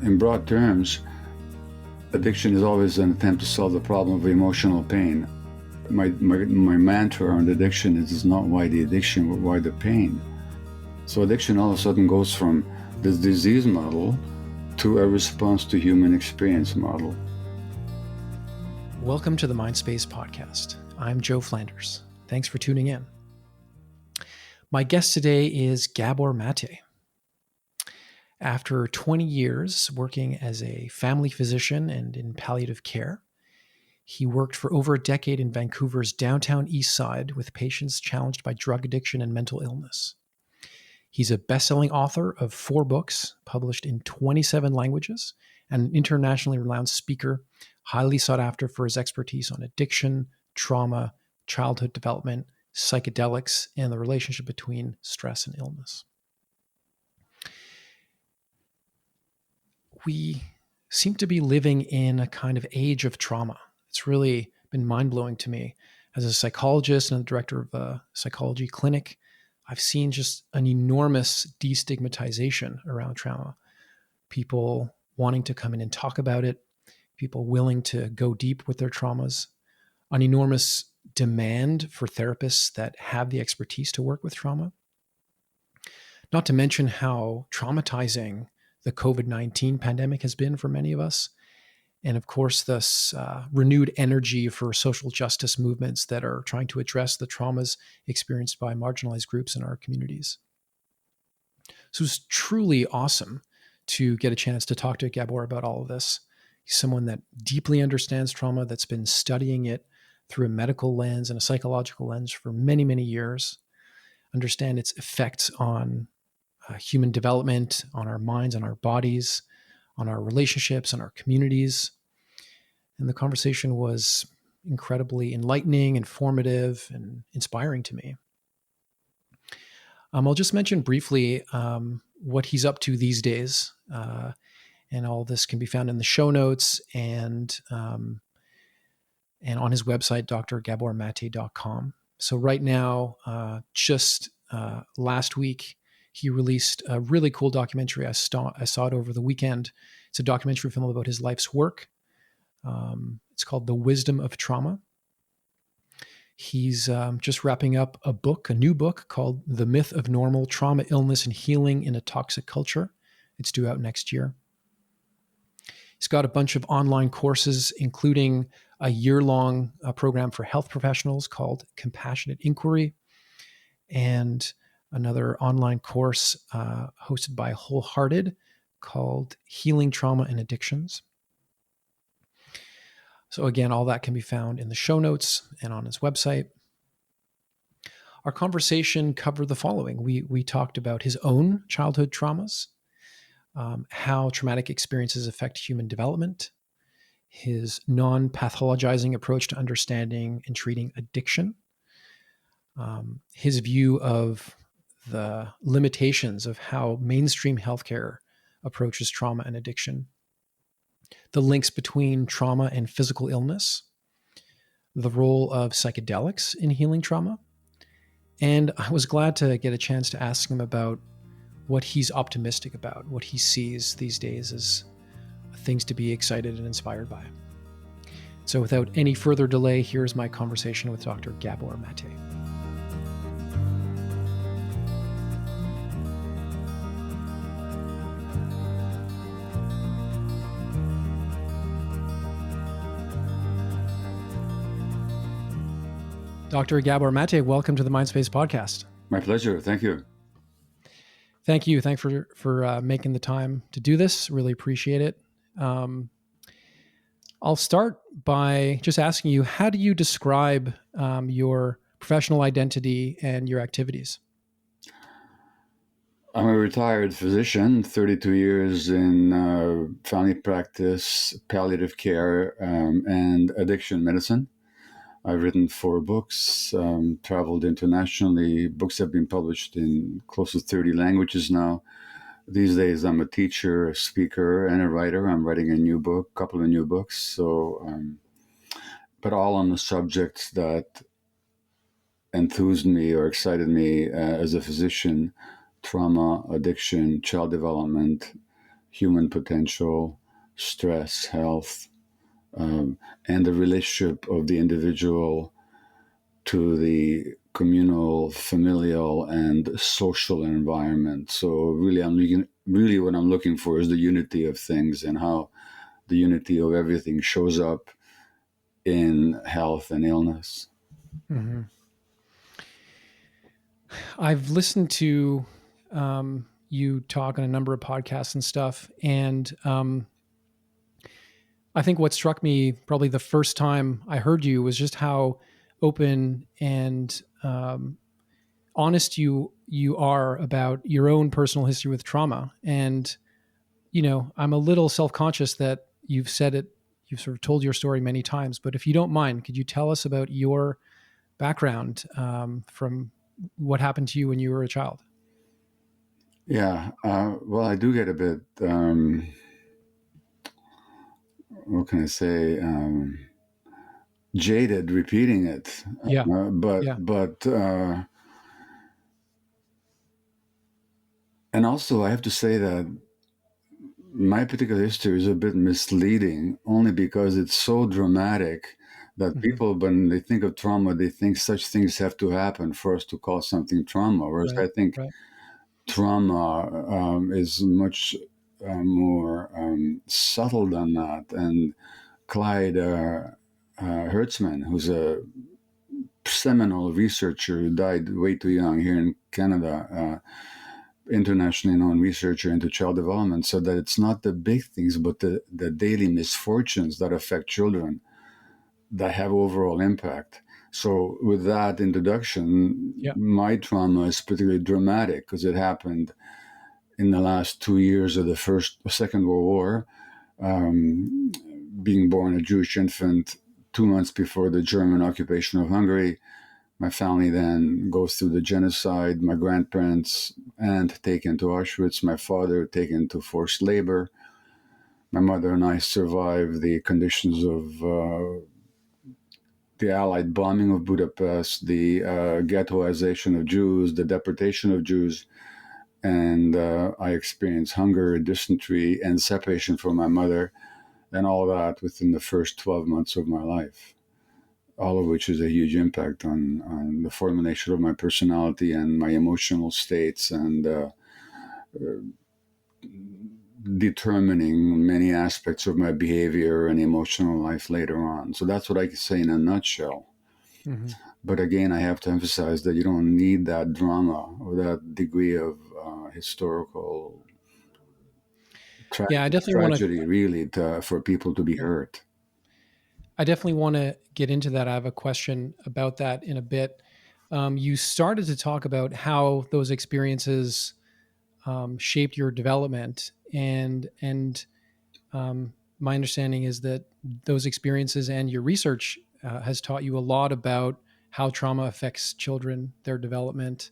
in broad terms, addiction is always an attempt to solve the problem of emotional pain. My mantra on addiction is not why the addiction, but why the pain. So addiction all of a sudden goes from this disease model to a response to human experience model. Welcome to the Mindspace podcast. I'm Joe Flanders. Thanks for tuning in. My guest today is Gabor Maté. After 20 years working as a family physician and in palliative care, he worked for over a decade in Vancouver's downtown East Side with patients challenged by drug addiction and mental illness. He's a best-selling author of 4 books published in 27 languages and an internationally renowned speaker, highly sought after for his expertise on addiction, trauma, childhood development, psychedelics, and the relationship between stress and illness. We seem to be living in a kind of age of trauma. It's really been mind-blowing to me. As a psychologist and the director of a psychology clinic, I've seen just an enormous destigmatization around trauma. People wanting to come in and talk about it, people willing to go deep with their traumas, an enormous demand for therapists that have the expertise to work with trauma. Not to mention how traumatizing the COVID-19 pandemic has been for many of us. And of course, this renewed energy for social justice movements that are trying to address the traumas experienced by marginalized groups in our communities. So it's truly awesome to get a chance to talk to Gabor about all of this. He's someone that deeply understands trauma, that's been studying it through a medical lens and a psychological lens for many, many years, understand its effects on human development, on our minds, on our bodies, on our relationships, on our communities. And the conversation was incredibly enlightening, informative, and inspiring to me. I'll just mention briefly what he's up to these days. And all this can be found in the show notes and on his website, drgabormate.com. So right now, just last week, he released a really cool documentary. I saw it over the weekend. It's a documentary film about his life's work. It's called The Wisdom of Trauma. He's just wrapping up a new book called The Myth of Normal: Trauma, Illness, and Healing in a Toxic Culture. It's due out next year. He's got a bunch of online courses, including a year-long program for health professionals called Compassionate Inquiry, and another online course hosted by Wholehearted called Healing Trauma and Addictions. So again, all that can be found in the show notes and on his website. Our conversation covered the following. We talked about his own childhood traumas, how traumatic experiences affect human development, his non-pathologizing approach to understanding and treating addiction, his view of the limitations of how mainstream healthcare approaches trauma and addiction, the links between trauma and physical illness, the role of psychedelics in healing trauma. And I was glad to get a chance to ask him about what he's optimistic about, what he sees these days as things to be excited and inspired by. So without any further delay, here's my conversation with Dr. Gabor Maté. Dr. Gabor Maté, welcome to the Mindspace podcast. My pleasure. Thank you. Thank you. Thanks for making the time to do this. Really appreciate it. I'll start by just asking you, how do you describe your professional identity and your activities? I'm a retired physician, 32 years in family practice, palliative care, and addiction medicine. I've written 4 books, traveled internationally. Books have been published in close to 30 languages now. These days, I'm a teacher, a speaker, and a writer. I'm writing a couple of new books. So, but all on the subjects that enthused me or excited me as a physician: trauma, addiction, child development, human potential, stress, health, and the relationship of the individual to the communal, familial, and social environment. So really what I'm looking for is the unity of things and how the unity of everything shows up in health and illness. Mm-hmm. I've listened to you talk on a number of podcasts and stuff, and I think what struck me probably the first time I heard you was just how open and honest you are about your own personal history with trauma. And I'm a little self conscious that you've said it. You've sort of told your story many times, but if you don't mind, could you tell us about your background from what happened to you when you were a child? Yeah, well, I do get a bit, what can I say, jaded repeating it. Yeah, yeah. And also I have to say that my particular history is a bit misleading only because it's so dramatic that Hmm. people, when they think of trauma, they think such things have to happen for us to call something trauma. Whereas Right, I think right. trauma is much more subtle than that. And Clyde Hertzman, who's a seminal researcher who died way too young here in Canada, internationally known researcher into child development, said that it's not the big things, but the daily misfortunes that affect children that have overall impact. So, with that introduction, Yeah. my trauma is particularly dramatic because it happened in the last 2 years of the Second World War. Um, Being born a Jewish infant 2 months before the German occupation of Hungary, my family then goes through the genocide. My grandparents' aunt taken to Auschwitz, my father taken to forced labor. My mother and I survived the conditions of the Allied bombing of Budapest, the ghettoization of Jews, the deportation of Jews, and I experienced hunger, dysentery, and separation from my mother, and all that within the first 12 months of my life. All of which is a huge impact on the formulation of my personality and my emotional states and determining many aspects of my behavior and emotional life later on. So that's what I can say in a nutshell. Hmm. But again, I have to emphasize that you don't need that drama or that degree of historical Yeah, tragedy really for people to be hurt. I definitely want to get into that. I have a question about that in a bit. You started to talk about how those experiences shaped your development, and my understanding is that those experiences and your research has taught you a lot about how trauma affects children, their development.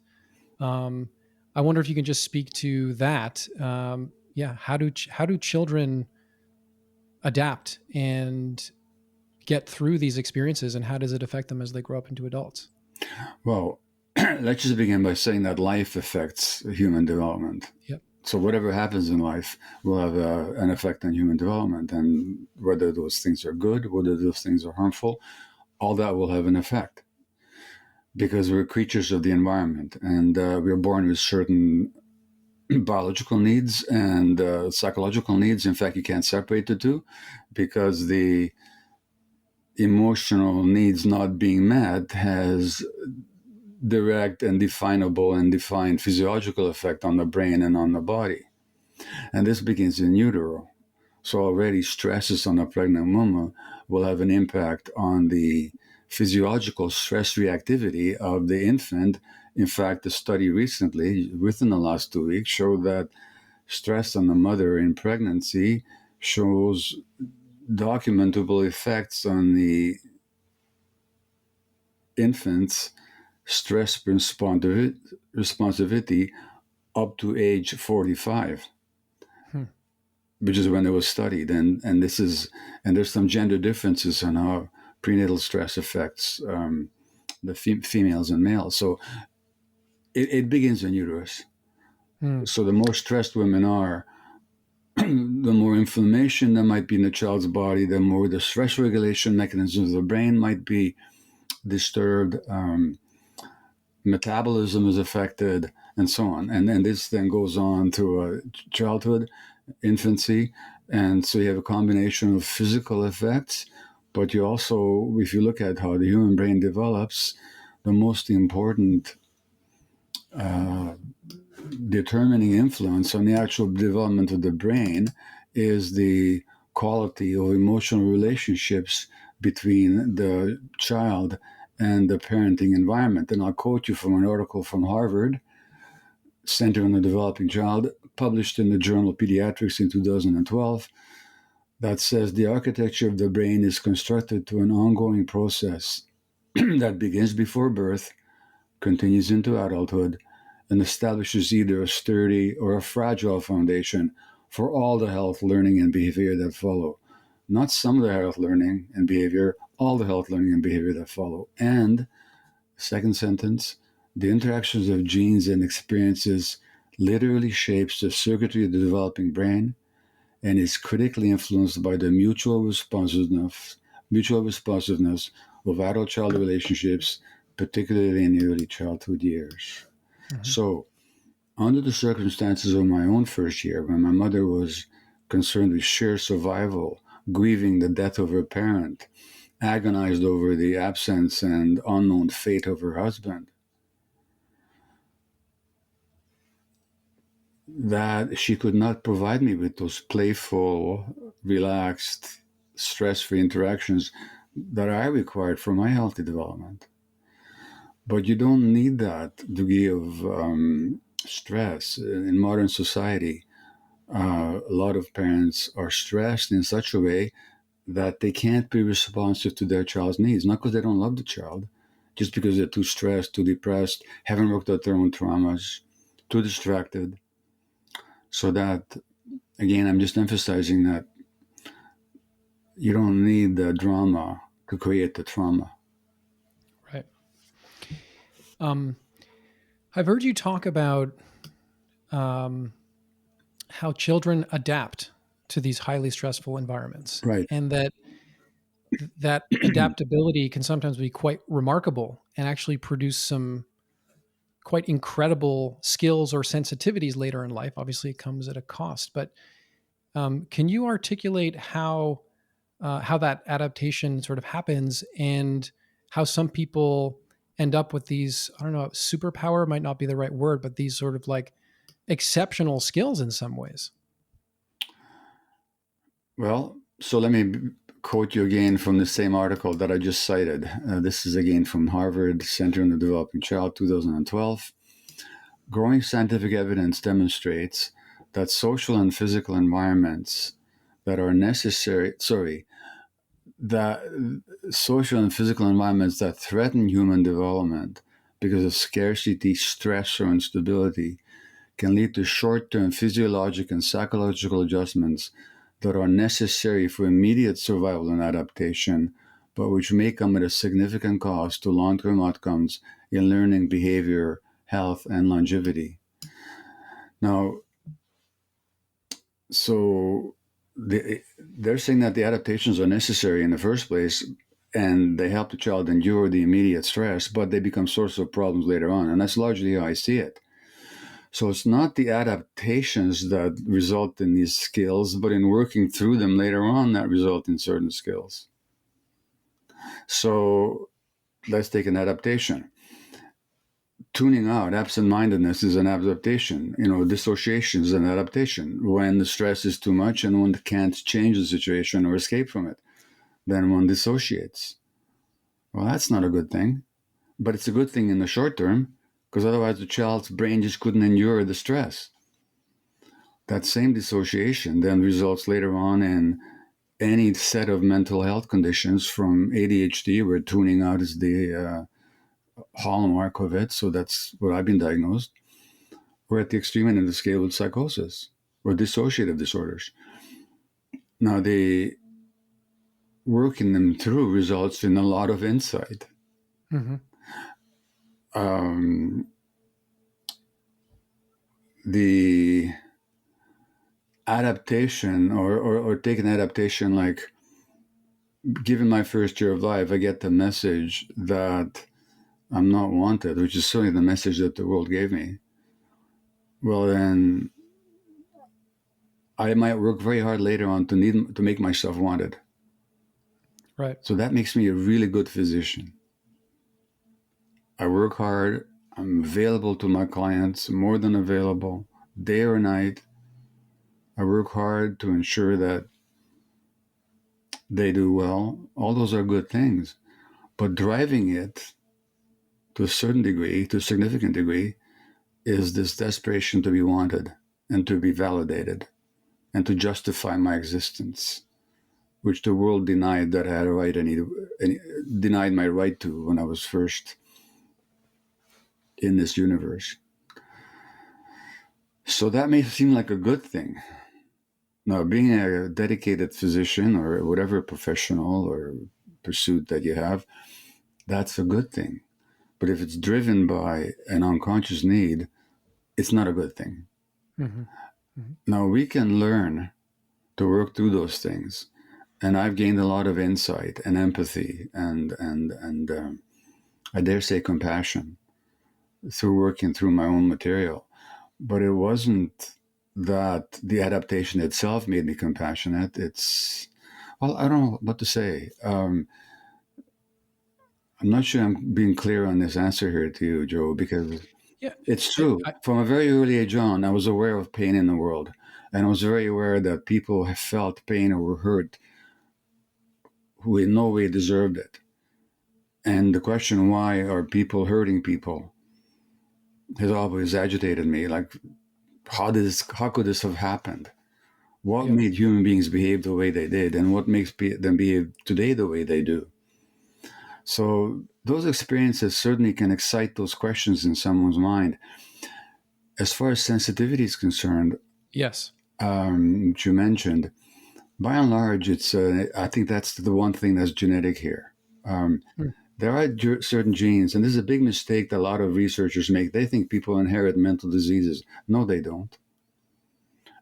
Um, I wonder if you can just speak to that. Yeah, how do children adapt and get through these experiences, and how does it affect them as they grow up into adults? Well, let's just begin by saying that life affects human development. Yep. So whatever happens in life will have an effect on human development, and whether those things are good, whether those things are harmful, all that will have an effect because we're creatures of the environment, and we're born with certain biological needs and psychological needs. In fact, you can't separate the two because the emotional needs not being met has direct and definable and defined physiological effect on the brain and on the body. And this begins in utero. So already stresses on a pregnant woman will have an impact on the physiological stress reactivity of the infant. In fact, a study recently, within the last 2 weeks, showed that stress on the mother in pregnancy shows documentable effects on the infant's stress responsivity up to age 45, Hmm. which is when it was studied. And there's some gender differences on how prenatal stress affects the females and males. So it begins in uterus. Hmm. So the more stressed women are, the more inflammation there might be in the child's body, the more the stress regulation mechanisms of the brain might be disturbed, metabolism is affected, and so on. And this then goes on to childhood, infancy. And so you have a combination of physical effects, but you also, if you look at how the human brain develops, the most important determining influence on the actual development of the brain is the quality of emotional relationships between the child and the parenting environment. And I'll quote you from an article from Harvard Center on the Developing Child, published in the journal Pediatrics in 2012, that says the architecture of the brain is constructed to an ongoing process that begins before birth, continues into adulthood, and establishes either a sturdy or a fragile foundation for all the health, learning, and behavior that follow. Not some of the health, learning, and behavior, all the health, learning, and behavior that follow. And, second sentence, the interactions of genes and experiences literally shapes the circuitry of the developing brain and is critically influenced by the mutual responsiveness of adult-child relationships, particularly in the early childhood years. Mm-hmm. So, under the circumstances of my own first year, when my mother was concerned with sheer survival, grieving the death of her parent, agonized over the absence and unknown fate of her husband, that she could not provide me with those playful, relaxed, stress-free interactions that I required for my healthy development. But you don't need that degree of stress. In modern society, a lot of parents are stressed in such a way that they can't be responsive to their child's needs, not because they don't love the child, just because they're too stressed, too depressed, haven't worked out their own traumas, too distracted. So that, again, I'm just emphasizing that you don't need the drama to create the trauma. Right. I've heard you talk about how children adapt to these highly stressful environments, right? And that adaptability can sometimes be quite remarkable and actually produce some quite incredible skills or sensitivities later in life. Obviously, it comes at a cost, but can you articulate how that adaptation sort of happens and how some people end up with these, I don't know, superpower might not be the right word, but these sort of like exceptional skills in some ways? Well, so let me quote you again from the same article that I just cited. This is again from Harvard Center on the Developing Child, 2012. Growing scientific evidence demonstrates that social and physical environments that are necessary, that social and physical environments that threaten human development because of scarcity, stress, or instability can lead to short-term physiologic and psychological adjustments that are necessary for immediate survival and adaptation, but which may come at a significant cost to long-term outcomes in learning, behavior, health, and longevity. Now, so they're saying that the adaptations are necessary in the first place, and they help the child endure the immediate stress, but they become source of problems later on. And that's largely how I see it. So it's not the adaptations that result in these skills, but in working through them later on that result in certain skills. So let's take an adaptation. Tuning out, absent-mindedness is an adaptation. Dissociation is an adaptation. When the stress is too much and one can't change the situation or escape from it, then one dissociates. Well, that's not a good thing, but it's a good thing in the short term, because otherwise the child's brain just couldn't endure the stress. That same dissociation then results later on in any set of mental health conditions, from ADHD, where tuning out is the hallmark of it, so that's what I've been diagnosed. We're at the extreme end of the scale with psychosis or dissociative disorders. Now, working them through results in a lot of insight. Mm-hmm. The adaptation, or take an adaptation like, given my first year of life, I get the message that I'm not wanted, which is certainly the message that the world gave me. Well, then I might work very hard later on to make myself wanted. Right. So that makes me a really good physician. I work hard. I'm available to my clients, more than available, day or night. I work hard to ensure that they do well. All those are good things. But driving it to a certain degree, to a significant degree, is this desperation to be wanted and to be validated and to justify my existence, which the world denied that I had a right, and denied my right to when I was first in this universe. So that may seem like a good thing. Now, being a dedicated physician or whatever professional or pursuit that you have, that's a good thing. But if it's driven by an unconscious need, it's not a good thing. Mm-hmm. Mm-hmm. Now, we can learn to work through those things. And I've gained a lot of insight and empathy and I dare say compassion through working through my own material. But it wasn't that the adaptation itself made me compassionate. It's, well, I don't know what to say. I'm not sure I'm being clear on this answer here to you, Joe, because Yeah. it's I, true. I, From a very early age on, I was aware of pain in the world. And I was very aware that people have felt pain or were hurt who in no way deserved it. And the question, why are people hurting people, has always agitated me. Like, how could this have happened? What yeah. made human beings behave the way they did, and what makes them behave today the way they do? So those experiences certainly can excite those questions in someone's mind. As far as sensitivity is concerned, Yes. which you mentioned, by and large, it's I think that's the one thing that's genetic here. Um, Mm. there are certain genes, and this is a big mistake that a lot of researchers make. They think people inherit mental diseases. No, they don't.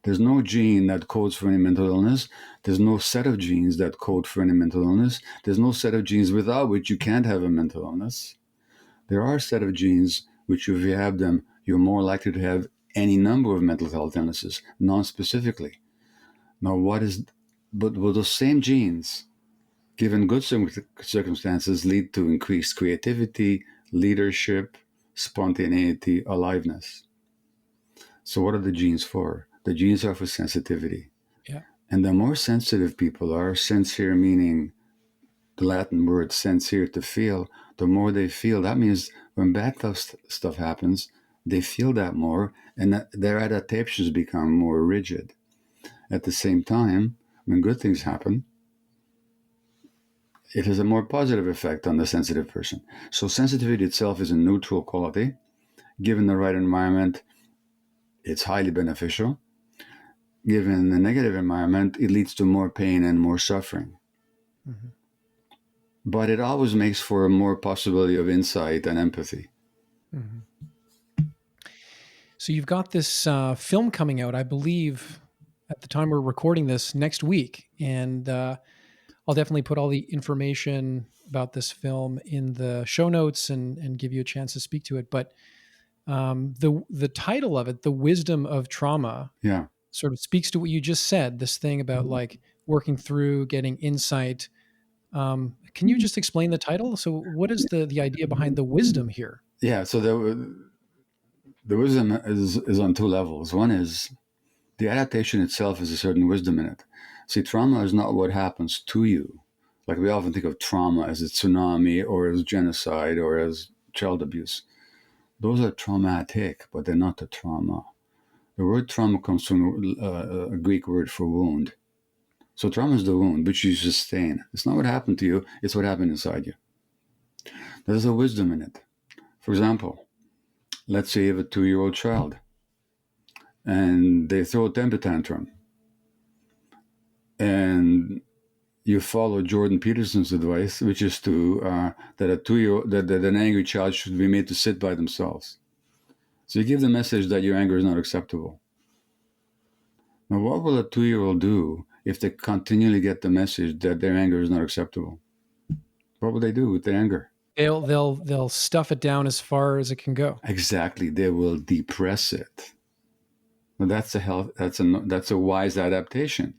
There's no gene that codes for any mental illness. There's no set of genes that code for any mental illness. There's no set of genes without which you can't have a mental illness. There are a set of genes which, if you have them, you're more likely to have any number of mental health illnesses, non-specifically. Now, but will those same genes, given good circumstances, lead to increased creativity, leadership, spontaneity, aliveness? So what are the genes for? The genes are for sensitivity. Yeah. And the more sensitive people are, sincere meaning the Latin word sincere, to feel, the more they feel. That means when bad stuff happens, they feel that more, and their adaptations become more rigid. At the same time, when good things happen, it has a more positive effect on the sensitive person. So sensitivity itself is a neutral quality. Given the right environment, it's highly beneficial. Given the negative environment, it leads to more pain and more suffering. Mm-hmm. But it always makes for a more possibility of insight and empathy. Mm-hmm. So you've got this film coming out, I believe, at the time we're recording this next week, and I'll definitely put all the information about this film in the show notes and give you a chance to speak to it. But the title of it, "The Wisdom of Trauma," Yeah. sort of speaks to what you just said. This thing about like working through, getting insight. Can you just explain the title? So, what is the idea behind the wisdom here? Yeah. So the wisdom is on two levels. One is the adaptation itself is a certain wisdom in it. See, trauma is not what happens to you. Like we often think of trauma as a tsunami or as genocide or as child abuse. Those are traumatic, but they're not the trauma. The word trauma comes from a Greek word for wound. So trauma is the wound which you sustain. It's not what happened to you, it's what happened inside you. There's a wisdom in it. For example, let's say you have a 2-year-old child and they throw a temper tantrum. And you follow Jordan Peterson's advice, which is to that a 2-year-old that an angry child should be made to sit by themselves. So you give the message that your anger is not acceptable. Now, what will a 2-year-old do if they continually get the message that their anger is not acceptable? What will they do with their anger? They'll stuff it down as far as it can go. Exactly, they will depress it. Well, that's a wise adaptation,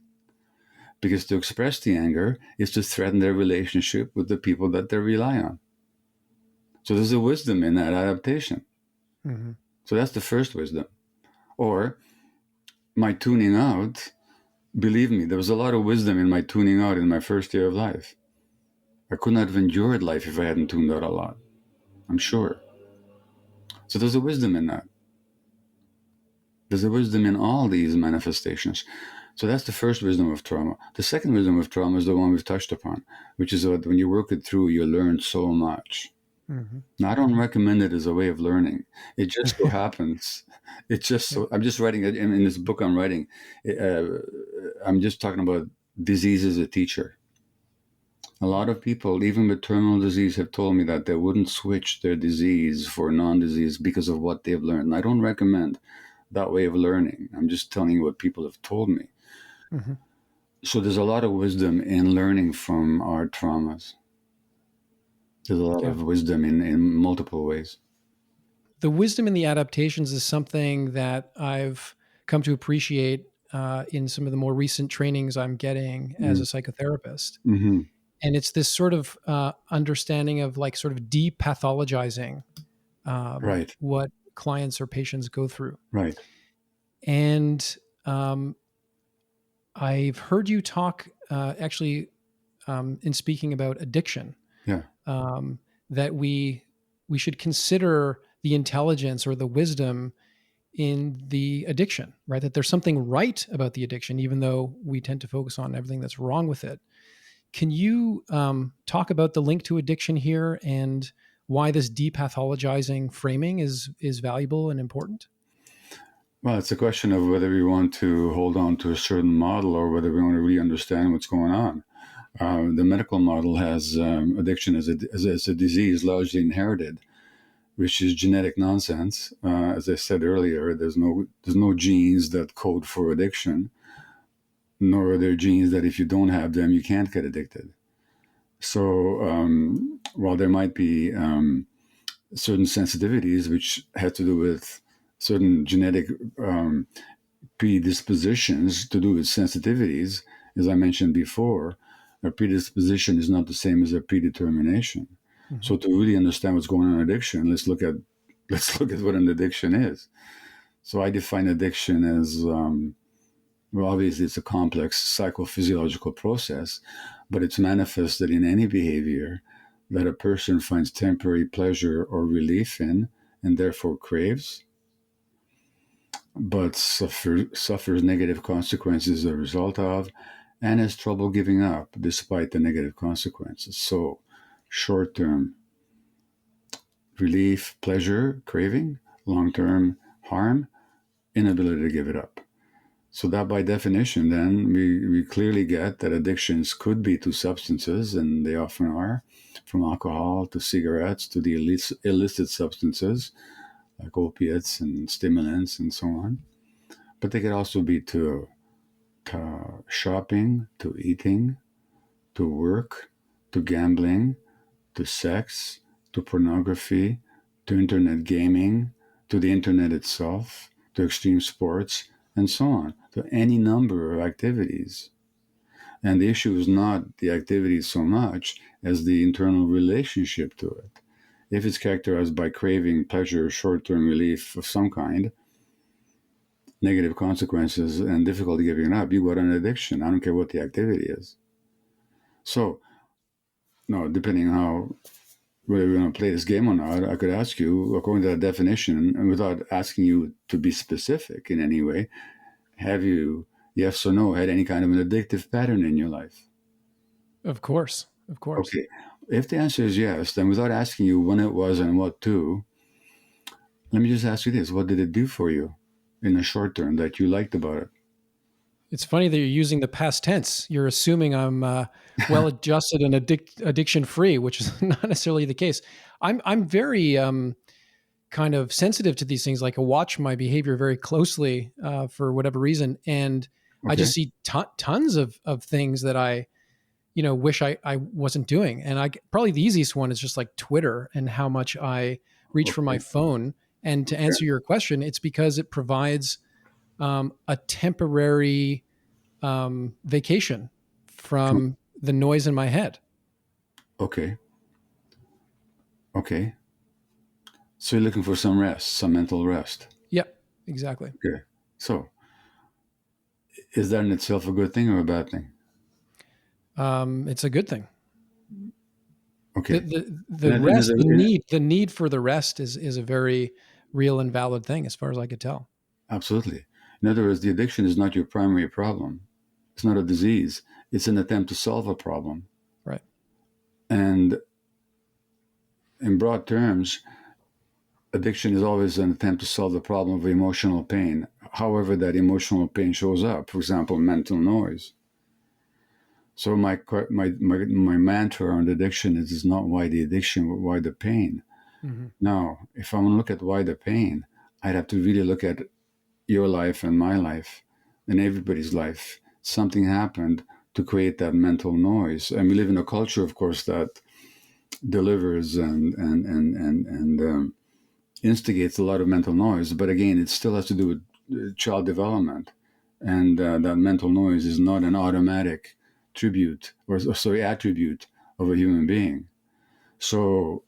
because to express the anger is to threaten their relationship with the people that they rely on. So there's a wisdom in that adaptation. Mm-hmm. So that's the first wisdom. Or my tuning out, believe me, there was a lot of wisdom in my tuning out in my first year of life. I could not have endured life if I hadn't tuned out a lot, I'm sure. So there's a wisdom in that. There's a wisdom in all these manifestations. So that's the first wisdom of trauma. The second wisdom of trauma is the one we've touched upon, which is that when you work it through, you learn so much. Mm-hmm. Now, I don't recommend it as a way of learning. It just so happens. Yeah. I'm just writing it in this book I'm writing. I'm just talking about disease as a teacher. A lot of people, even with terminal disease, have told me that they wouldn't switch their disease for non-disease because of what they've learned. And I don't recommend that way of learning. I'm just telling you what people have told me. Mm-hmm. So there's a lot of wisdom in learning from our traumas. There's a lot Yeah. of wisdom in multiple ways. The wisdom in the adaptations is something that I've come to appreciate in some of the more recent trainings I'm getting as a psychotherapist. Mm-hmm. And it's this sort of understanding of like sort of depathologizing Right, what clients or patients go through. right. And um, I've heard you talk actually in speaking about addiction, Yeah, um, that we should consider the intelligence or the wisdom in the addiction, right? That there's something right about the addiction, even though we tend to focus on everything that's wrong with it. Can you talk about the link to addiction here and why this depathologizing framing is valuable and important? well, it's a question of whether we want to hold on to a certain model or whether we want to really understand what's going on. The medical model has addiction as a disease largely inherited, which is genetic nonsense. As I said earlier, there's no genes that code for addiction, nor are there genes that if you don't have them, you can't get addicted. So while there might be certain sensitivities which had to do with certain genetic predispositions to do with sensitivities, as I mentioned before, a predisposition is not the same as a predetermination. Mm-hmm. So to really understand what's going on in addiction, let's look at what an addiction is. So I define addiction as well, obviously it's a complex psychophysiological process, but it's manifested in any behavior that a person finds temporary pleasure or relief in and therefore craves, but suffers negative consequences as a result of, and has trouble giving up despite the negative consequences. So, short term relief, pleasure, craving, long term harm, inability to give it up. So, that by definition, then we clearly get that addictions could be to substances, and they often are, from alcohol to cigarettes to the illicit substances like opiates and stimulants and so on. But they could also be to shopping, to eating, to work, to gambling, to sex, to pornography, to internet gaming, to the internet itself, to extreme sports, and so on, to any number of activities. And the issue is not the activity so much as the internal relationship to it. If it's characterized by craving, pleasure, short term relief of some kind, negative consequences, and difficulty giving it up, you got an addiction. I don't care what the activity is. So, no, depending on how whether we're going to play this game or not, I could ask you, according to that definition, and without asking you to be specific in any way, have you, yes or no, had any kind of an addictive pattern in your life? Of course, of course. Okay. If the answer is yes, then without asking you when it was and what to, let me just ask you this: what did it do for you in the short term that you liked about it? It's funny that you're using the past tense. You're assuming I'm well adjusted and addiction free, which is not necessarily the case. I'm very kind of sensitive to these things. Like I watch my behavior very closely for whatever reason, and I Okay. just see tons of things that I wish I wasn't doing. And I probably the easiest one is just like Twitter and how much I reach for my Okay. phone. And to Okay. answer your question, it's because it provides a temporary vacation From, from the noise in my head. okay. Okay. So you're looking for some rest, some mental rest. Yep, exactly. Okay. So is that in itself a good thing or a bad thing? It's a good thing. The, Okay. the And rest, the need for the rest is a very real and valid thing as far as I could tell. absolutely. In other words, the addiction is not your primary problem. It's not a disease. It's an attempt to solve a problem. Right. And in broad terms, addiction is always an attempt to solve the problem of emotional pain, however that emotional pain shows up. For example, mental noise. So my mantra on addiction is not why the addiction, but why the pain. Mm-hmm. Now, if I want to look at why the pain, I'd have to really look at your life and my life and everybody's life. Something happened to create that mental noise. And we live in a culture, of course, that delivers and instigates a lot of mental noise. But again, it still has to do with child development. And that mental noise is not an automatic tribute or sorry, attribute of a human being. So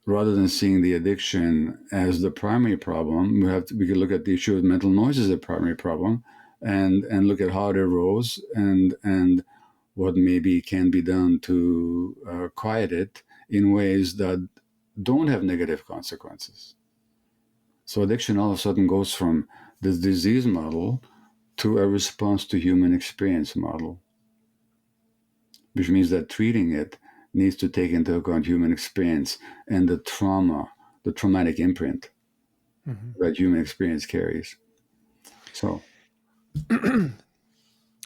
rather than seeing the addiction as the primary problem, we could look at the issue of mental noise as a primary problem, and look at how it arose and what maybe can be done to quiet it in ways that don't have negative consequences. So addiction all of a sudden goes from this disease model to a response to human experience model, which means that treating it needs to take into account human experience and the trauma, the traumatic imprint Mm-hmm. that human experience carries. So,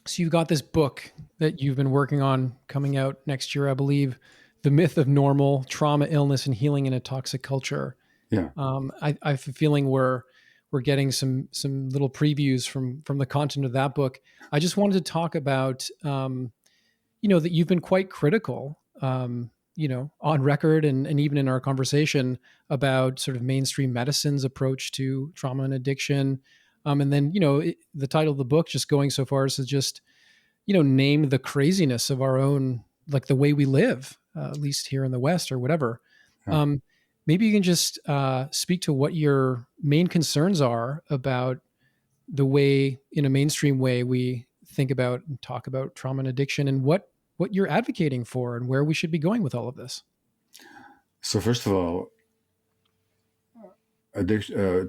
So you've got this book that you've been working on coming out next year, I believe, "The Myth of Normal: Trauma, Illness, and Healing in a Toxic Culture." yeah. I have a feeling we're getting some little previews from the content of that book. I just wanted to talk about that you've been quite critical, on record and even in our conversation about sort of mainstream medicine's approach to trauma and addiction. And then, the title of the book just going so far as to just, name the craziness of our own, like the way we live, at least here in the West or whatever. Yeah. Um, Maybe you can just speak to what your main concerns are about the way, in a mainstream way, we think about and talk about trauma and addiction, and what you're advocating for and where we should be going with all of this. So first of all,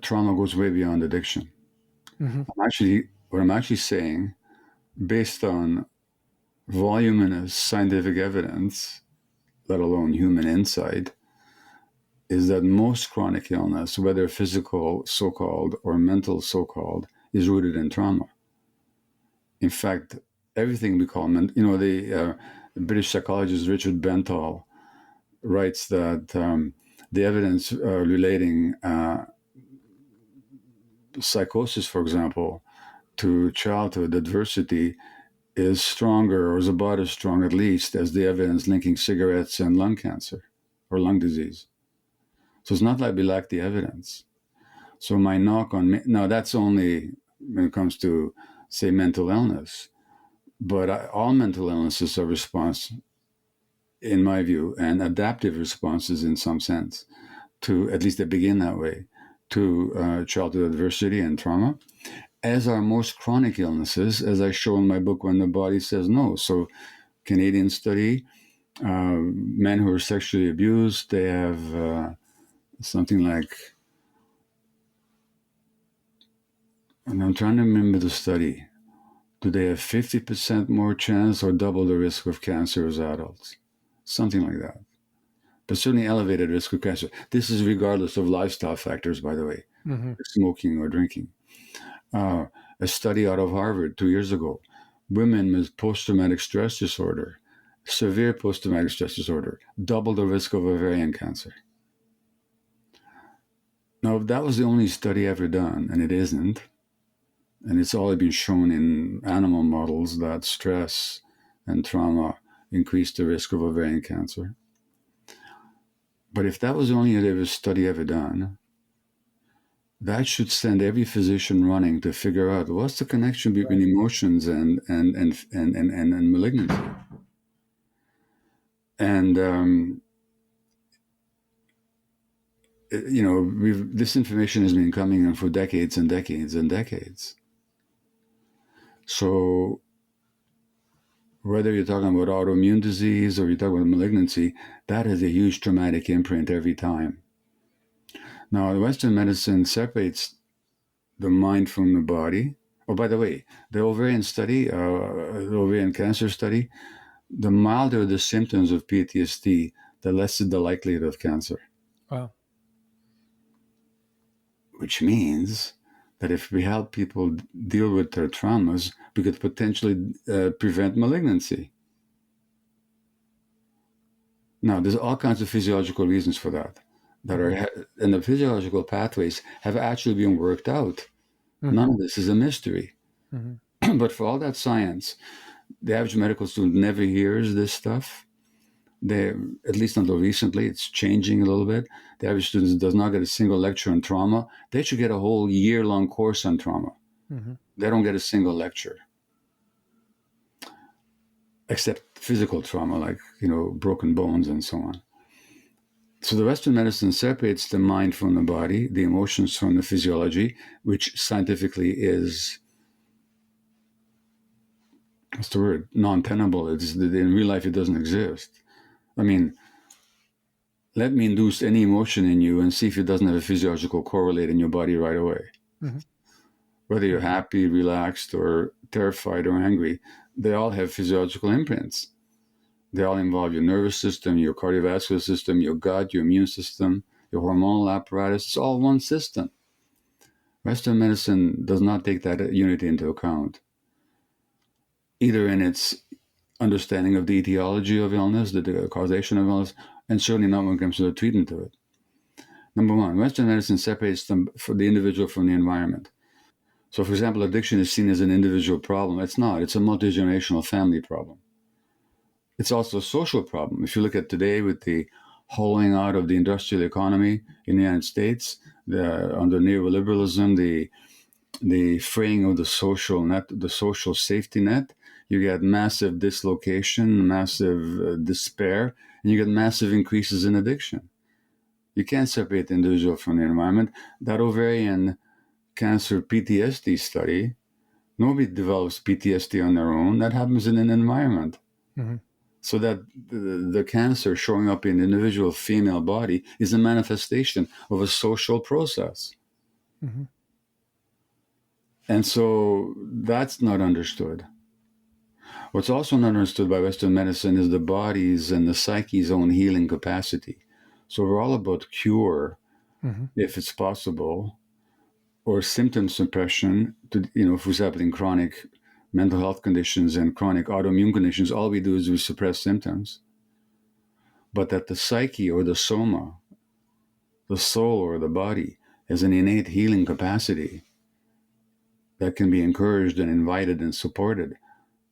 trauma goes way beyond addiction. Mm-hmm. What I'm actually saying, based on voluminous scientific evidence, let alone human insight, is that most chronic illness, whether physical, so-called, or mental, so-called, is rooted in trauma. In fact, everything we call, the British psychologist Richard Bentall writes that the evidence relating psychosis, for example, to childhood adversity is stronger, or is about as strong at least, as the evidence linking cigarettes and lung cancer or lung disease. So it's not like we lack the evidence. So my knock on, now that's only when it comes to, say, mental illness, but all mental illnesses are response, in my view, and adaptive responses in some sense to, at least they begin that way, to childhood adversity and trauma, as are most chronic illnesses, as I show in my book, When the Body Says No. So Canadian study, men who are sexually abused, they have something like, and I'm trying to remember the study, do they have 50% more chance or double the risk of cancer as adults? Something like that. But certainly elevated risk of cancer. This is regardless of lifestyle factors, by the way, Mm-hmm. smoking or drinking. A study out of Harvard 2 years ago, women with post-traumatic stress disorder, severe post-traumatic stress disorder, double the risk of ovarian cancer. Now, if that was the only study ever done, and it isn't, and it's only been shown in animal models that stress and trauma increase the risk of ovarian cancer. But if that was the only study ever done, that should send every physician running to figure out what's the connection between emotions and malignancy. And this information has been coming in for decades and decades and decades. So whether you're talking about autoimmune disease or you're talking about malignancy, that has a huge traumatic imprint every time. Now, Western medicine separates the mind from the body. Oh, by the way, the ovarian study, the ovarian cancer study, the milder the symptoms of PTSD, the less the likelihood of cancer. Wow. Which means that if we help people deal with their traumas, we could potentially prevent malignancy. Now, there's all kinds of physiological reasons for that, and the physiological pathways have actually been worked out. Mm-hmm. None of this is a mystery. Mm-hmm. But for all that science, the average medical student never hears this stuff. At least until recently, it's changing a little bit. The average student does not get a single lecture on trauma. They should get a whole year-long course on trauma. Mm-hmm. They don't get a single lecture, except physical trauma, like broken bones and so on. So the Western medicine separates the mind from the body, the emotions from the physiology, which scientifically is, what's the word, non-tenable. In real life, it doesn't exist. I mean, let me induce any emotion in you and see if it doesn't have a physiological correlate in your body right away. Mm-hmm. Whether you're happy, relaxed, or terrified or angry, they all have physiological imprints. They all involve your nervous system, your cardiovascular system, your gut, your immune system, your hormonal apparatus. It's all one system. Western medicine does not take that unity into account, either in its understanding of the etiology of illness, the causation of illness, and certainly not when it comes to the treatment of it. Number one, Western medicine separates for the individual from the environment. So, for example, addiction is seen as an individual problem. It's not. It's a multi-generational family problem. It's also a social problem. If you look at today with the hollowing out of the industrial economy in the United States, under neoliberalism, the fraying of the social net, the social safety net, you get massive dislocation, massive despair, and you get massive increases in addiction. You can't separate the individual from the environment. That ovarian cancer PTSD study, nobody develops PTSD on their own. That happens in an environment. Mm-hmm. So that the cancer showing up in the individual female body is a manifestation of a social process. Mm-hmm. And so that's not understood. What's also not understood by Western medicine is the body's and the psyche's own healing capacity. So we're all about cure, mm-hmm. if it's possible, or symptom suppression. For example, in chronic mental health conditions and chronic autoimmune conditions, all we do is we suppress symptoms. But that the psyche or the soma, the soul or the body, has an innate healing capacity that can be encouraged and invited and supported,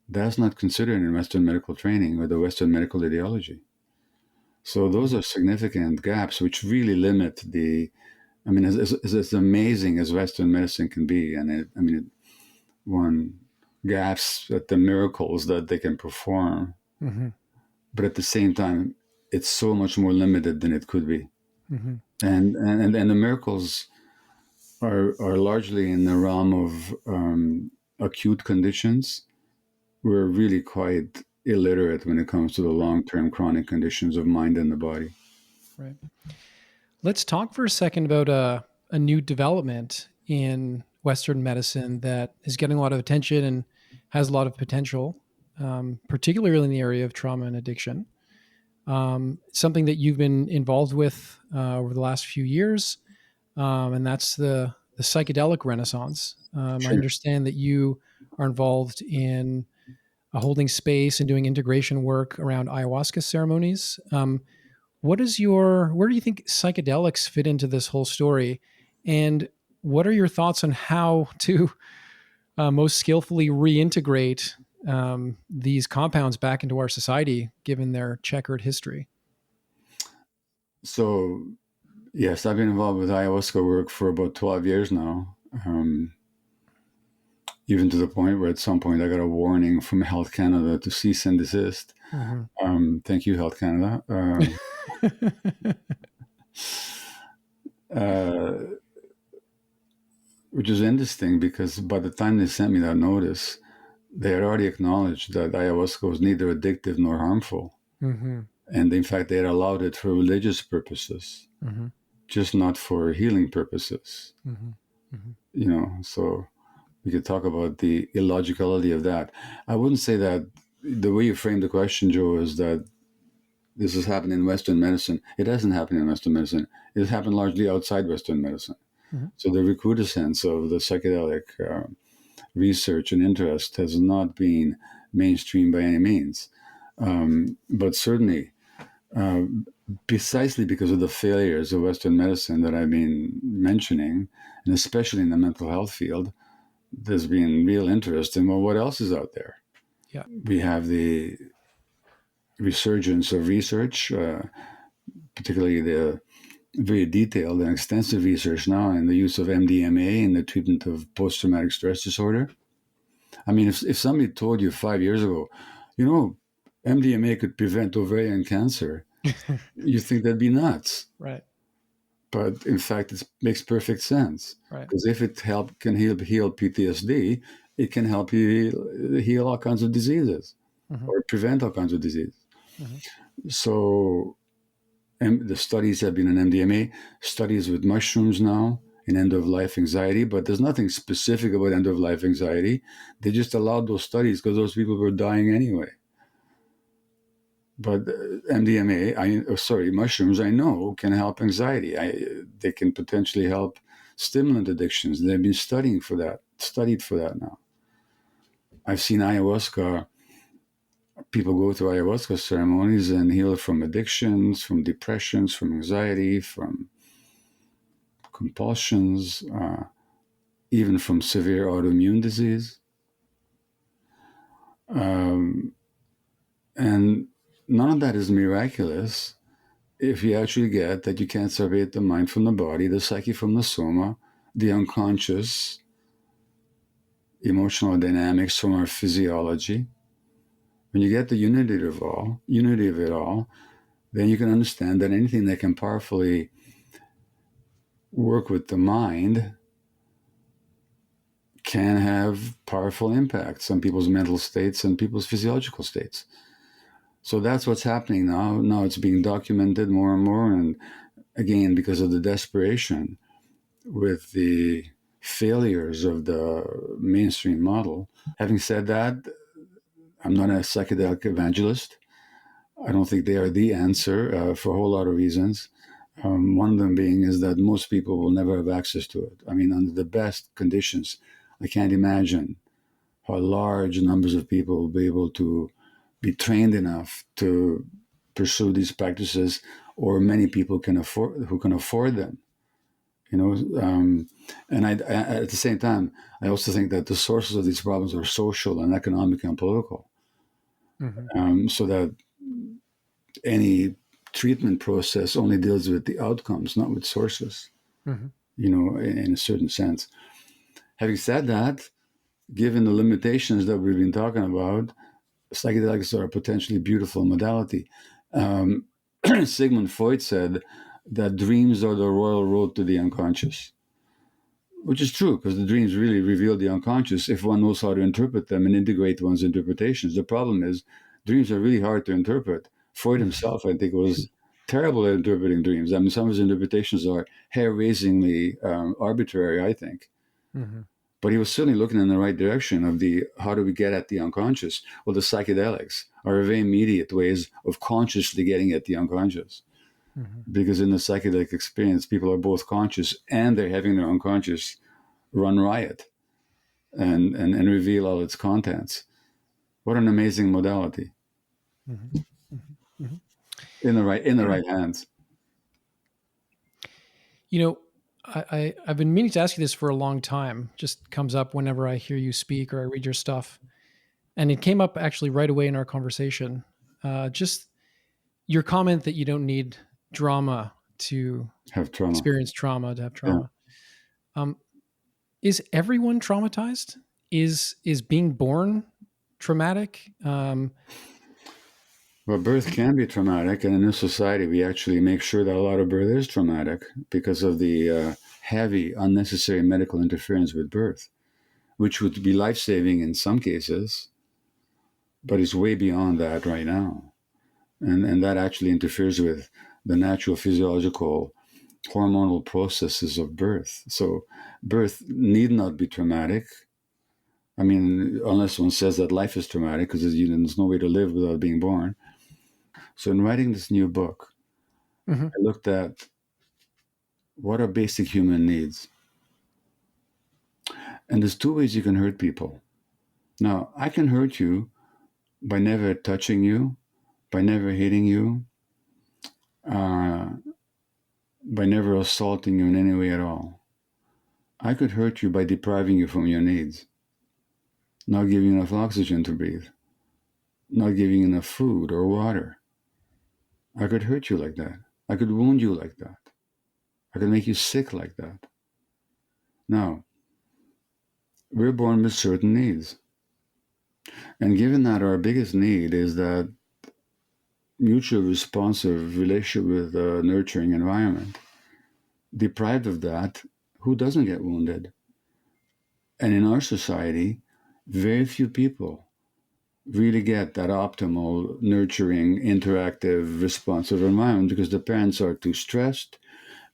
that's not considered in Western medical training or the Western medical ideology. So those are significant gaps which really limit as amazing as Western medicine can be, and one gasps at the miracles that they can perform. Mm-hmm. But at the same time, it's so much more limited than it could be. Mm-hmm. And the miracles are largely in the realm of acute conditions. We're really quite illiterate when it comes to the long-term chronic conditions of mind and the body. Right. Let's talk for a second about a new development in Western medicine that is getting a lot of attention and has a lot of potential, particularly in the area of trauma and addiction. Something that you've been involved with over the last few years, and that's the psychedelic renaissance. Sure. I understand that you are involved in holding space and doing integration work around ayahuasca ceremonies. Where do you think psychedelics fit into this whole story? And what are your thoughts on how to most skillfully reintegrate these compounds back into our society, given their checkered history? So, yes, I've been involved with ayahuasca work for about 12 years now, even to the point where at some point I got a warning from Health Canada to cease and desist. Mm-hmm. Thank you, Health Canada. Uh, which is interesting because by the time they sent me that notice, they had already acknowledged that ayahuasca was neither addictive nor harmful. Mm-hmm. And in fact, they had allowed it for religious purposes, Mm-hmm. just not for healing purposes. Mm-hmm. Mm-hmm. So we could talk about the illogicality of that. I wouldn't say that the way you framed the question, Joe, is that this has happened in Western medicine. It hasn't happened in Western medicine. It happened largely outside Western medicine. Mm-hmm. So the recrudescence of the psychedelic research and interest has not been mainstream by any means. But certainly, uh, precisely because of the failures of Western medicine that I've been mentioning, and especially in the mental health field, there's been real interest in, well, what else is out there? Yeah. We have the resurgence of research, particularly the very detailed and extensive research now in the use of MDMA in the treatment of post-traumatic stress disorder. I mean, if somebody told you 5 years ago, you know, MDMA could prevent ovarian cancer, you think that'd be nuts. Right. But in fact, it makes perfect sense Right. because if it can heal PTSD, it can help you heal all kinds of diseases Mm-hmm. or prevent all kinds of disease. Mm-hmm. So the studies have been in MDMA, studies with mushrooms now in end-of-life anxiety, but there's nothing specific about end-of-life anxiety. They just allowed those studies because those people were dying anyway. But mushrooms, I know can help anxiety. They can potentially help stimulant addictions. They've been studied for that now. I've seen ayahuasca, people go through ayahuasca ceremonies and heal from addictions, from depressions, from anxiety, from compulsions, even from severe autoimmune disease. Um, and none of that is miraculous if you actually get that you can't separate the mind from the body, the psyche from the soma, the unconscious, emotional dynamics from our physiology. When you get the unity of it all, then you can understand that anything that can powerfully work with the mind can have powerful impacts on people's mental states and people's physiological states. So that's what's happening now. Now it's being documented more and more. And again, because of the desperation with the failures of the mainstream model. Having said that, I'm not a psychedelic evangelist. I don't think they are the answer for a whole lot of reasons. One of them being is that most people will never have access to it. I mean, under the best conditions, I can't imagine how large numbers of people will be able to be trained enough to pursue these practices, or many people who can afford them. And at the same time, I also think that the sources of these problems are social and economic and political. Mm-hmm. So that any treatment process only deals with the outcomes, not with sources, Mm-hmm. in a certain sense. Having said that, given the limitations that we've been talking about, psychedelics are a potentially beautiful modality. Sigmund Freud said that dreams are the royal road to the unconscious, which is true because the dreams really reveal the unconscious if one knows how to interpret them and integrate one's interpretations. The problem is dreams are really hard to interpret. Freud himself, I think, was terrible at interpreting dreams. I mean, some of his interpretations are hair-raisingly arbitrary, I think. Mm-hmm. But he was certainly looking in the right direction of the how do we get at the unconscious? Well, the psychedelics are very immediate ways of consciously getting at the unconscious. Mm-hmm. Because in the psychedelic experience, people are both conscious and they're having their unconscious run riot and reveal all its contents. What an amazing modality Mm-hmm. Mm-hmm. in the right hands. You know, I've been meaning to ask you this for a long time. Just comes up whenever I hear you speak or I read your stuff, and it came up actually right away in our conversation. Just your comment that you don't need drama to Have trauma. experience trauma, to have Yeah. trauma. Um, is everyone traumatized? Is being born traumatic? Well, birth can be traumatic, and in this society, we actually make sure that a lot of birth is traumatic because of the heavy, unnecessary medical interference with birth, which would be life saving in some cases, but is way beyond that right now. And that actually interferes with the natural physiological hormonal processes of birth. So, birth need not be traumatic. I mean, unless one says that life is traumatic, because there's no way to live without being born. So, in writing this new book, Mhm. I looked at what are basic human needs. And there's two ways you can hurt people. Now, I can hurt you by never touching you, by never hitting you, uh, by never assaulting you in any way at all. I could hurt you by depriving you from your needs, not giving you enough oxygen to breathe, not giving you enough food or water. I could hurt you like that. I could wound you like that. I could make you sick like that. Now, we're born with certain needs. And given that our biggest need is that mutual responsive relationship with a nurturing environment, deprived of that, who doesn't get wounded? And in our society, very few people really get that optimal, nurturing, interactive, responsive environment because the parents are too stressed,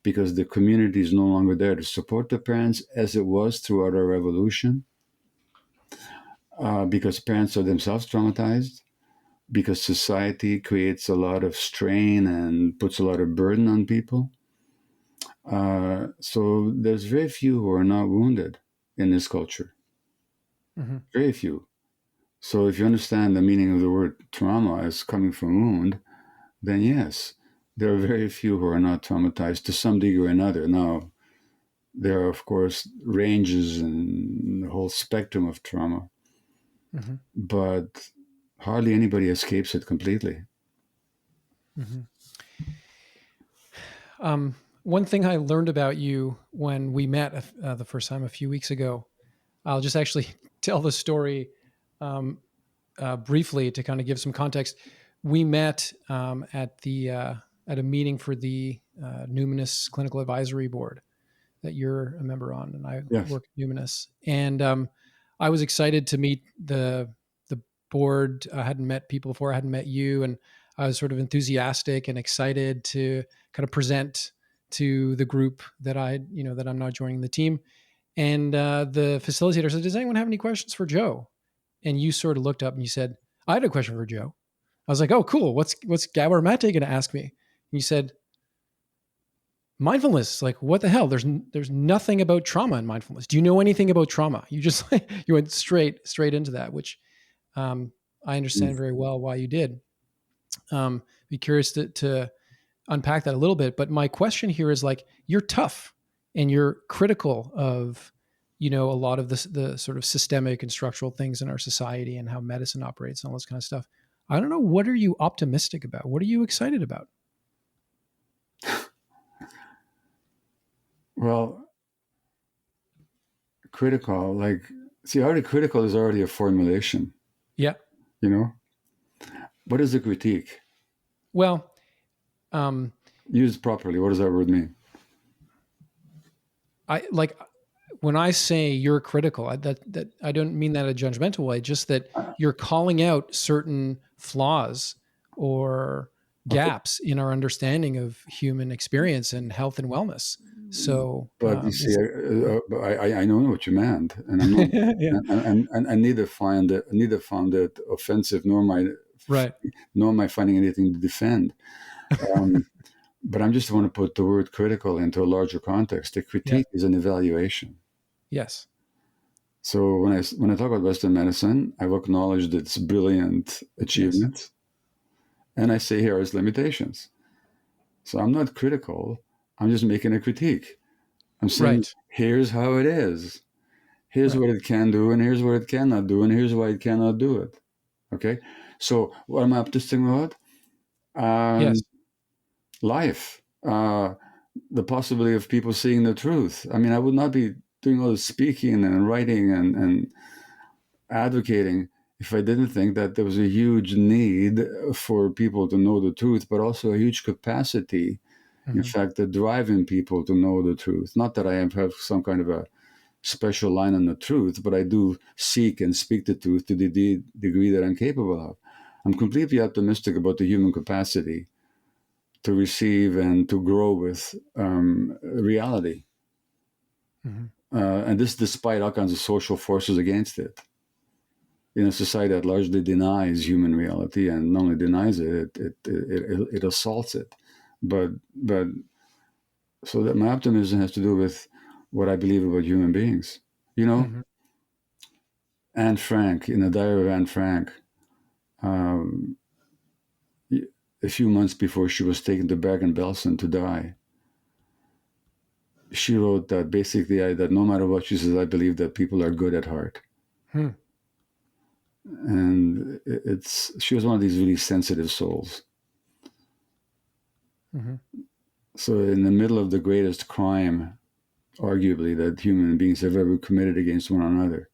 because the community is no longer there to support the parents as it was throughout our revolution, because parents are themselves traumatized, because society creates a lot of strain and puts a lot of burden on people. So there's very few who are not wounded in this culture. Mhm. Very few. So if you understand the meaning of the word trauma as coming from wound, then yes, there are very few who are not traumatized to some degree or another. Now, there are, of course, ranges and the whole spectrum of trauma, Mhm. but hardly anybody escapes it completely. Mhm. One thing I learned about you when we met the first time a few weeks ago, I'll just actually tell the story um, briefly to kind of give some context. We met at a meeting for the Numinous Clinical Advisory Board that you're a member on, and I Yes. work at Numinous. And I was excited to meet the board. I hadn't met people before. I hadn't met you, and I was sort of enthusiastic and excited to kind of present to the group that that I'm now joining the team. And the facilitator said, "Does anyone have any questions for Joe?" And you sort of looked up and you said, "I had a question for Joe." I was like, "Oh, cool. What's Gabor Maté going to ask me?" And you said, "Mindfulness. Like, what the hell? There's nothing about trauma in mindfulness. Do you know anything about trauma?" You just you went straight into that, which I Mm. understand very well why you did. Be curious to unpack that a little bit. But my question here is like, you're tough and you're critical of, a lot of the sort of systemic and structural things in our society and how medicine operates and all this kind of stuff. I don't know. What are you optimistic about? What are you excited about? Well, critical, like, see, already critical is already a formulation, Yeah. you know? What is a critique? Well, um, Used properly, what does that word mean? I like when I say you're critical, that I don't mean that in a judgmental way, just that you're calling out certain flaws or Okay. gaps in our understanding of human experience and health and wellness. So, But you see, I know what you meant, and I'm not, yeah, and I neither found it offensive, right. nor am I finding anything to defend. Um, but I just want to put the word critical into a larger context. A Yeah. critique is an evaluation. Yes. So when I talk about Western medicine, I've acknowledged its brilliant Yes. achievements, and I say here are its limitations. So I'm not critical. I'm just making a critique. I'm saying, Right. here's how it is. Here's Right. what it can do, and here's what it cannot do, and here's why it cannot do it. Okay? So, what am I optimistic about? Yes. Life. The possibility of people seeing the truth. I mean, I would not be doing all the speaking and writing and advocating if I didn't think that there was a huge need for people to know the truth, but also a huge capacity, in Mm-hmm. fact, the driving people to know the truth. Not that I have some kind of a special line on the truth, but I do seek and speak the truth to the degree that I'm capable of. I'm completely optimistic about the human capacity to receive and to grow with reality. Mm-hmm. And this despite all kinds of social forces against it. In a society that largely denies human reality, and not only denies it assaults it. But so that my optimism has to do with what I believe about human beings. You know, Mm-hmm. Anne Frank, in the Diary of Anne Frank, um, a few months before she was taken to Bergen-Belsen to die, she wrote that basically that no matter what, she says, I believe that people are good at heart. Hmm. And she was one of these really sensitive souls. Mm-hmm. So in the middle of the greatest crime, arguably, that human beings have ever committed against one another,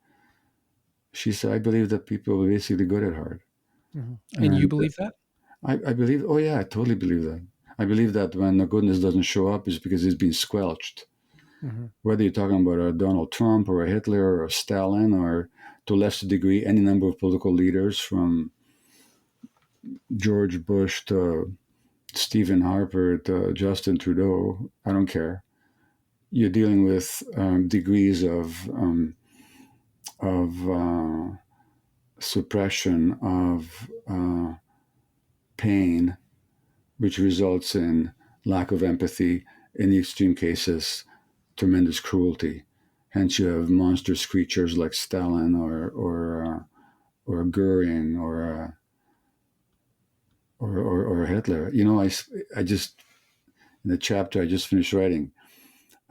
she said, I believe that people are basically good at heart. Mm-hmm. And you And believe that? I believe, oh yeah, I totally believe that. I believe that when the goodness doesn't show up, it's because it's been squelched. Mm-hmm. Whether you're talking about a Donald Trump or a Hitler or a Stalin, or to a lesser degree, any number of political leaders from George Bush to Stephen Harper to Justin Trudeau, I don't care. You're dealing with degrees of suppression of pain, which results in lack of empathy, in the extreme cases, tremendous cruelty. Hence, you have monstrous creatures like Stalin or Goering or Hitler. You know, I just in the chapter I just finished writing,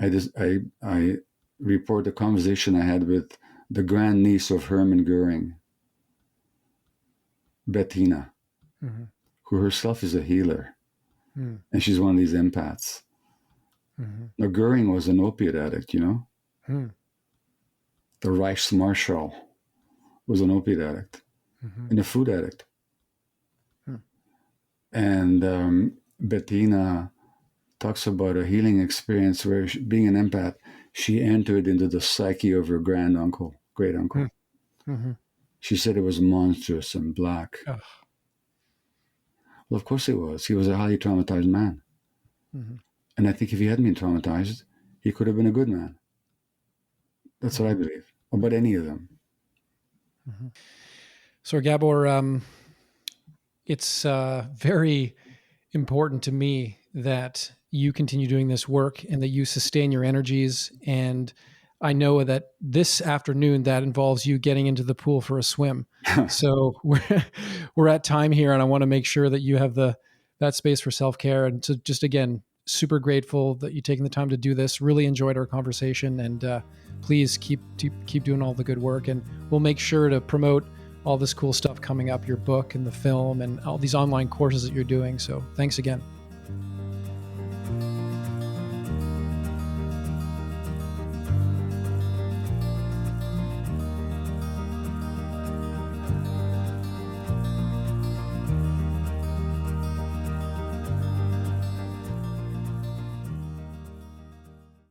I report a conversation I had with the grandniece of Hermann Goering, Bettina, Mm-hmm. who herself is a healer, Mm-hmm. and she's one of these empaths. Mm-hmm. Now, Goering was an opiate addict, you know. Mm-hmm. The Reichsmarschall was an opiate addict Mm-hmm. and a food addict. And Bettina talks about a healing experience where, being an empath, she entered into the psyche of her granduncle, great uncle. Mm-hmm. She said it was monstrous and black. Oh. Well, of course it was. He was a highly traumatized man. Mm-hmm. And I think if he hadn't been traumatized, he could have been a good man. That's what I believe about any of them. Mm-hmm. So, Gabor, it's very important to me that you continue doing this work and that you sustain your energies. And I know that this afternoon that involves you getting into the pool for a swim. So we're at time here, and I want to make sure that you have that space for self care. And so, just again, super grateful that you taking the time to do this. Really enjoyed our conversation, and please keep doing all the good work. And we'll make sure to promote all this cool stuff coming up, your book and the film and all these online courses that you're doing. So thanks again.